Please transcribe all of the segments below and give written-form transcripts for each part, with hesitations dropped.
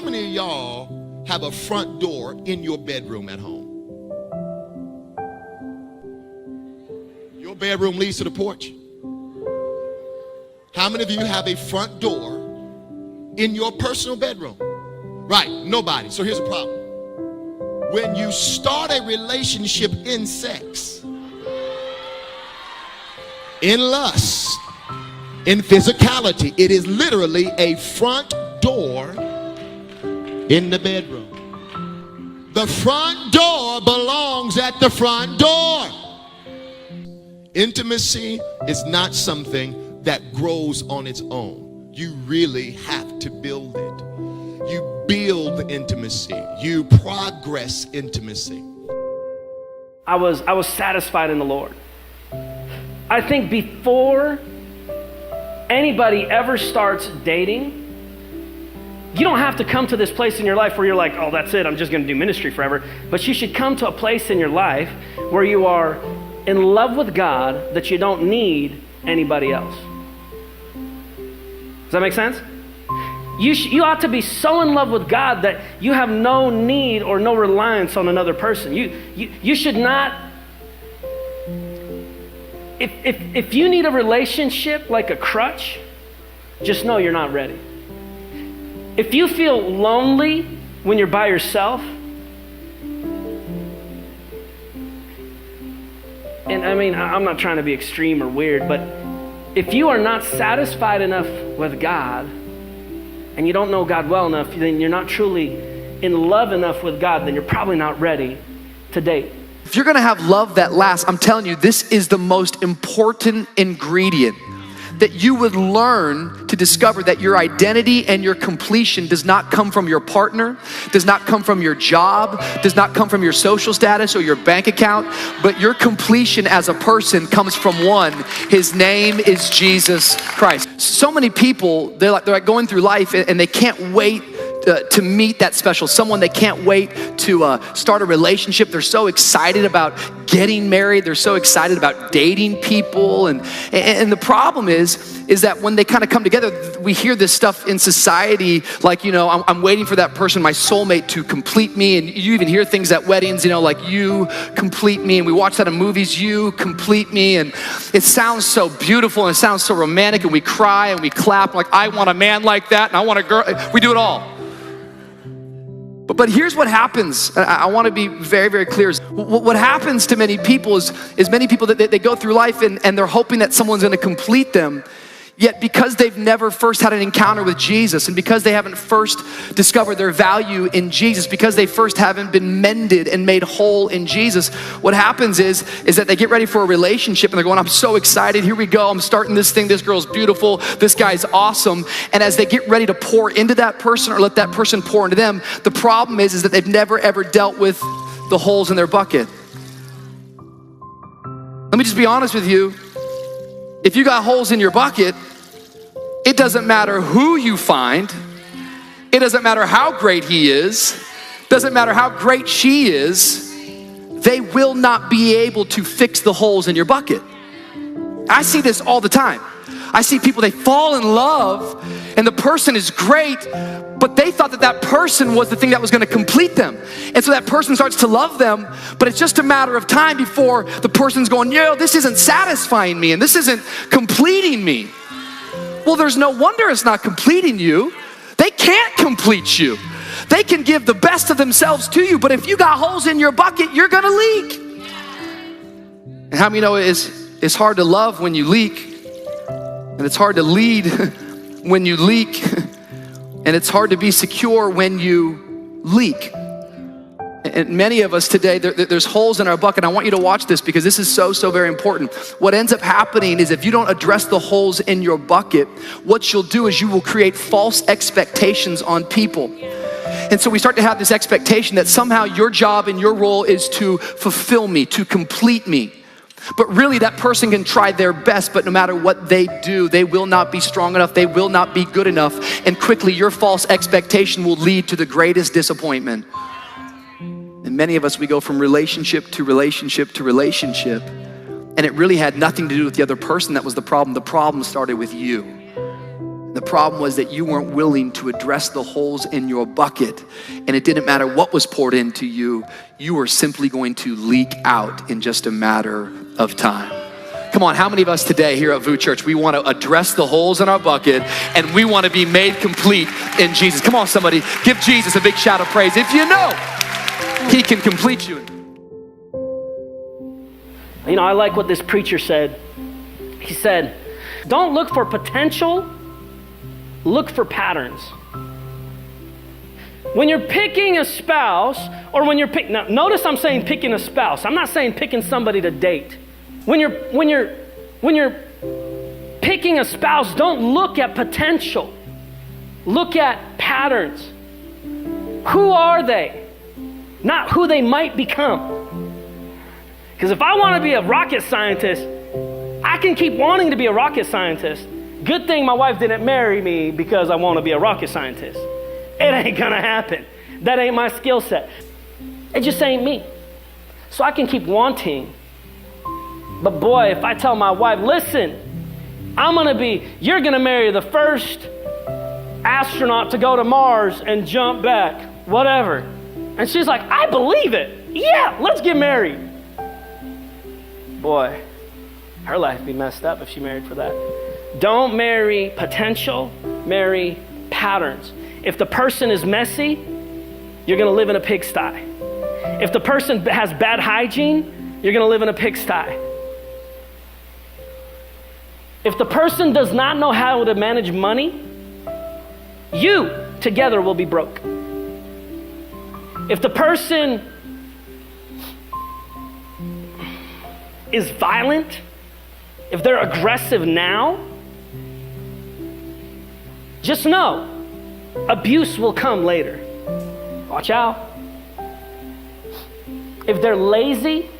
How many of y'all have a front door in your bedroom at home? Your bedroom leads to the porch. How many of you have a front door in your personal bedroom? Right, nobody. So here's the problem. When you start a relationship in sex, in lust, in physicality, it is literally a front door in the bedroom. The front door belongs at the front door. Intimacy is not something that grows on its own. You really have to build it. You build intimacy. You progress intimacy. I was satisfied in the Lord. I think before anybody ever starts dating, you don't have to come to this place in your life where you're like, oh, that's it, I'm just gonna do ministry forever. But you should come to a place in your life where you are in love with God that you don't need anybody else. Does that make sense? You ought to be so in love with God that you have no need or no reliance on another person. You should not. If you need a relationship like a crutch, just know you're not ready. If you feel lonely when you're by yourself, and I mean, I'm not trying to be extreme or weird, but if you are not satisfied enough with God and you don't know God well enough, then you're not truly in love enough with God, then you're probably not ready to date. If you're gonna have love that lasts, I'm telling you, this is the most important ingredient, that you would learn to discover that your identity and your completion does not come from your partner, does not come from your job, does not come from your social status or your bank account, but your completion as a person comes from one. His name is Jesus Christ. So many people, they're like going through life and they can't wait to meet that special someone. They can't wait to start a relationship. They're so excited about getting married. They're so excited about dating people. And the problem is that when they kind of come together, we hear this stuff in society like, you know, I'm waiting for that person, my soulmate, to complete me. And you even hear things at weddings, you know, like, you complete me. And we watch that in movies, you complete me. And it sounds so beautiful and it sounds so romantic, and we cry and we clap like, I want a man like that and I want a girl. We do it all. But here's what happens. I want to be very, very clear. What happens to many people is many people that they go through life and they're hoping that someone's going to complete them. Yet because they've never first had an encounter with Jesus, and because they haven't first discovered their value in Jesus, because they first haven't been mended and made whole in Jesus, what happens is that they get ready for a relationship and they're going, I'm so excited, here we go, I'm starting this thing, this girl's beautiful, this guy's awesome. And as they get ready to pour into that person or let that person pour into them, the problem is that they've never ever dealt with the holes in their bucket. Let me just be honest with you. If you got holes in your bucket, it doesn't matter who you find. It doesn't matter how great he is. Doesn't matter how great she is. They will not be able to fix the holes in your bucket. I see this all the time. I see people, they fall in love and the person is great, but they thought that person was the thing that was gonna complete them. And so that person starts to love them, but it's just a matter of time before the person's going, yo, this isn't satisfying me and this isn't completing me. Well, there's no wonder it's not completing you. They can't complete you. They can give the best of themselves to you, but if you got holes in your bucket, you're gonna leak. And how many know it's hard to love when you leak? And it's hard to lead when you leak. And it's hard to be secure when you leak. And many of us today, there's holes in our bucket. I want you to watch this because this is so very important. What ends up happening is if you don't address the holes in your bucket, what you'll do is you will create false expectations on people. And so we start to have this expectation that somehow your job and your role is to fulfill me, to complete me. But really that person can try their best, but no matter what they do, they will not be strong enough, they will not be good enough, and quickly your false expectation will lead to the greatest disappointment. And many of us, we go from relationship to relationship to relationship, and it really had nothing to do with the other person that was the problem. The problem started with you. The problem was that you weren't willing to address the holes in your bucket, and it didn't matter what was poured into you. You were simply going to leak out in just a matter of time. Come on, how many of us today here at VOUS Church, we want to address the holes in our bucket and we want to be made complete in Jesus? Come on, somebody, give Jesus a big shout of praise if you know he can complete you. You know, I like what this preacher said. He said, don't look for potential, look for patterns. When you're picking a spouse, or when you're now notice I'm saying picking a spouse. I'm not saying picking somebody to date. When you're picking a spouse, don't look at potential. Look at patterns. Who are they? Not who they might become. Because if I want to be a rocket scientist, I can keep wanting to be a rocket scientist. Good thing my wife didn't marry me because I want to be a rocket scientist. It ain't gonna happen. That ain't my skill set. It just ain't me. So I can keep wanting. But boy, if I tell my wife, listen, you're gonna marry the first astronaut to go to Mars and jump back, whatever. And she's like, I believe it. Yeah, let's get married. Boy, her life would be messed up if she married for that. Don't marry potential, marry patterns. If the person is messy, you're gonna live in a pigsty. If the person has bad hygiene, you're gonna live in a pigsty. If the person does not know how to manage money, you together will be broke. If the person is violent, if they're aggressive now, just know abuse will come later. Watch out. If they're lazy,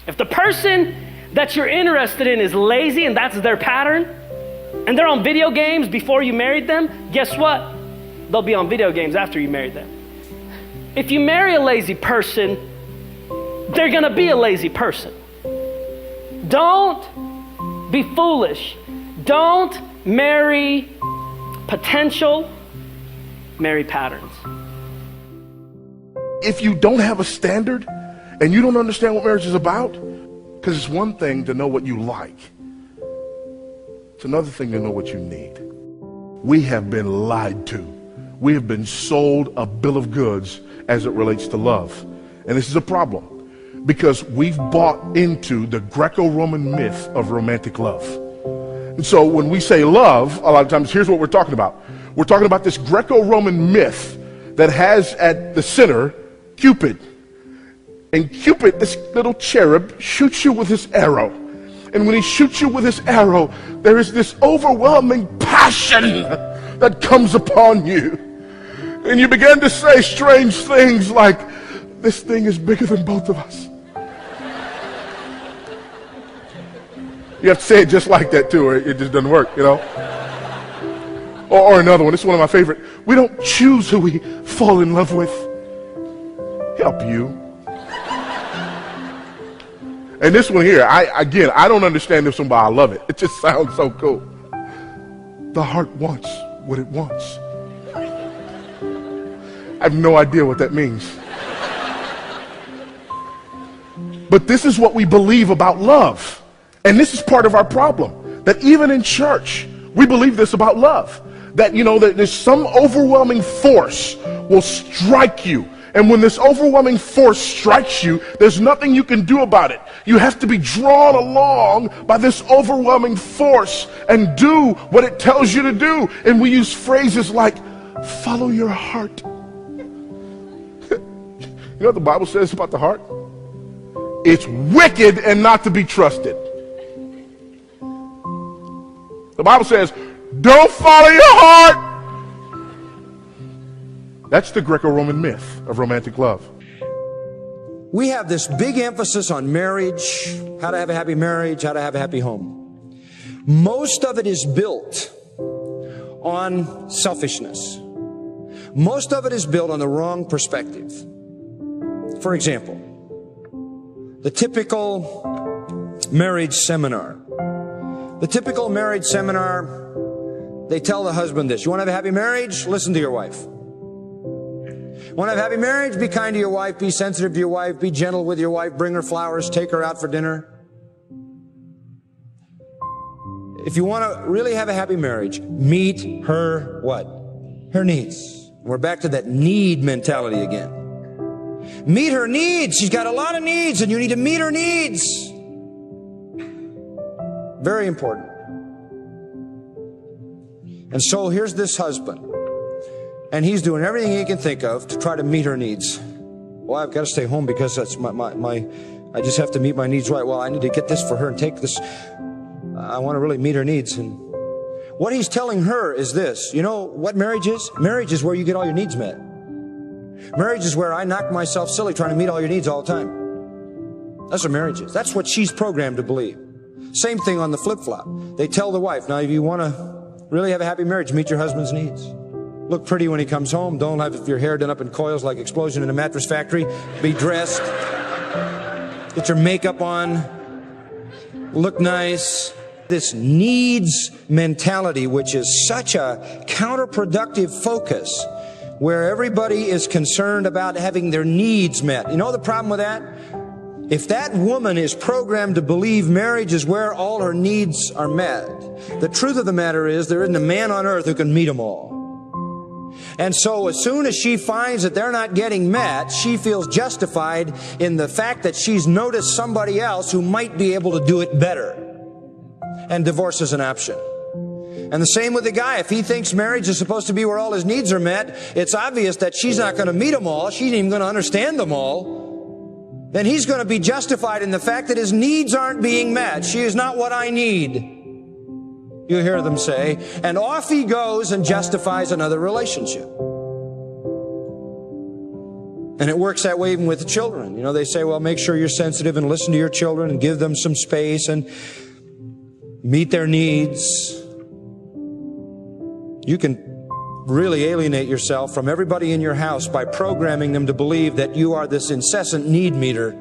if the person that you're interested in is lazy and that's their pattern, and they're on video games before you married them, guess what? They'll be on video games after you married them. If you marry a lazy person, they're gonna be a lazy person. Don't be foolish. Don't marry potential, marry patterns. If you don't have a standard and you don't understand what marriage is about, because it's one thing to know what you like. It's another thing to know what you need. We have been lied to. We have been sold a bill of goods as it relates to love. And this is a problem because we've bought into the Greco-Roman myth of romantic love. And so when we say love, a lot of times, here's what we're talking about. We're talking about this Greco-Roman myth that has at the center Cupid. And Cupid, this little cherub, shoots you with his arrow. And when he shoots you with his arrow, there is this overwhelming passion that comes upon you. And you begin to say strange things like, this thing is bigger than both of us. You have to say it just like that too, or it just doesn't work, you know? Or another one, this is one of my favorite. We don't choose who we fall in love with. Help you. And this one here, I don't understand this one, but I love it. It just sounds so cool. The heart wants what it wants. I have no idea what that means. But this is what we believe about love. And this is part of our problem. That even in church, we believe this about love. That, you know, that there's some overwhelming force will strike you. And when this overwhelming force strikes you, there's nothing you can do about it. You have to be drawn along by this overwhelming force and do what it tells you to do. And we use phrases like, follow your heart. You know what the Bible says about the heart? It's wicked and not to be trusted. The Bible says, don't follow your heart. That's the Greco-Roman myth of romantic love. We have this big emphasis on marriage, how to have a happy marriage, how to have a happy home. Most of it is built on selfishness. Most of it is built on the wrong perspective. For example, the typical marriage seminar. The typical marriage seminar they tell the husband this: you want to have a happy marriage? Listen to your wife. Want to have a happy marriage? Be kind to your wife, be sensitive to your wife, be gentle with your wife, bring her flowers, take her out for dinner. If you want to really have a happy marriage, meet her what? Her needs. We're back to that need mentality again. Meet her needs. She's got a lot of needs, and you need to meet her needs. Very important. And so here's this husband, and he's doing everything he can think of to try to meet her needs. Well, I've got to stay home because that's I just have to meet my needs right. Well, I need to get this for her and take this. I want to really meet her needs. And what he's telling her is this: you know what marriage is? Marriage is where you get all your needs met. Marriage is where I knock myself silly trying to meet all your needs all the time. That's what marriage is. That's what she's programmed to believe. Same thing on the flip-flop. They tell the wife, now if you want to really have a happy marriage, meet your husband's needs. Look pretty when he comes home. Don't have your hair done up in coils like explosion in a mattress factory. Be dressed. Get your makeup on. Look nice. This needs mentality, which is such a counterproductive focus, where everybody is concerned about having their needs met. You know the problem with that? If that woman is programmed to believe marriage is where all her needs are met, the truth of the matter is there isn't a man on earth who can meet them all. And so as soon as she finds that they're not getting met, she feels justified in the fact that she's noticed somebody else who might be able to do it better. And divorce is an option. And the same with the guy. If he thinks marriage is supposed to be where all his needs are met, it's obvious that she's not going to meet them all. She ain't even going to understand them all. Then he's going to be justified in the fact that his needs aren't being met. She is not what I need, you hear them say. And off he goes and justifies another relationship. And it works that way even with the children. You know, they say, well, make sure you're sensitive and listen to your children and give them some space and meet their needs. You can really alienate yourself from everybody in your house by programming them to believe that you are this incessant need meter.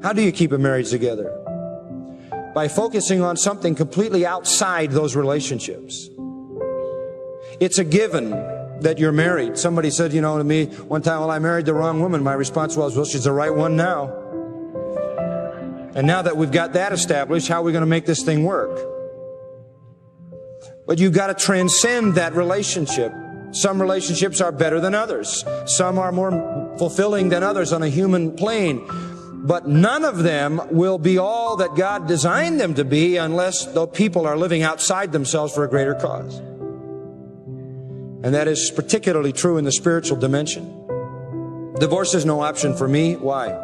How do you keep a marriage together? By focusing on something completely outside those relationships. It's a given that you're married. Somebody said, you know, to me one time, well, I married the wrong woman. My response was, well, she's the right one now. And now that we've got that established, how are we going to make this thing work? But you've got to transcend that relationship. Some relationships are better than others. Some are more fulfilling than others on a human plane. But none of them will be all that God designed them to be unless the people are living outside themselves for a greater cause. And that is particularly true in the spiritual dimension. Divorce is no option for me. Why?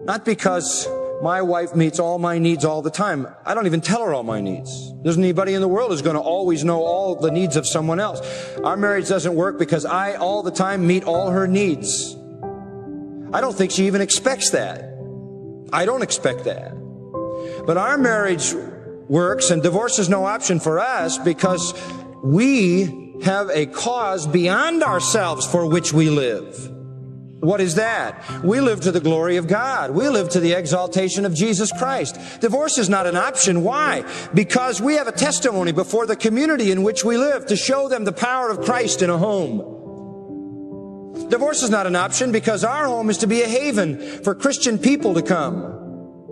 Not because my wife meets all my needs all the time. I don't even tell her all my needs. There's anybody in the world who's going to always know all the needs of someone else. Our marriage doesn't work because I all the time meet all her needs. I don't think she even expects that. I don't expect that. But our marriage works, and divorce is no option for us because we have a cause beyond ourselves for which we live. What is that? We live to the glory of God. We live to the exaltation of Jesus Christ. Divorce is not an option. Why? Because we have a testimony before the community in which we live to show them the power of Christ in a home. Divorce is not an option because our home is to be a haven for Christian people to come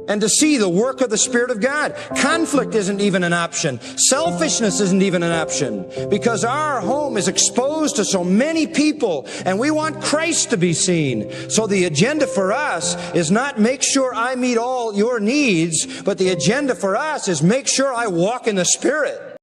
and to see the work of the Spirit of God. Conflict isn't even an option. Selfishness isn't even an option because our home is exposed to so many people and we want Christ to be seen. So the agenda for us is not make sure I meet all your needs, but the agenda for us is make sure I walk in the Spirit.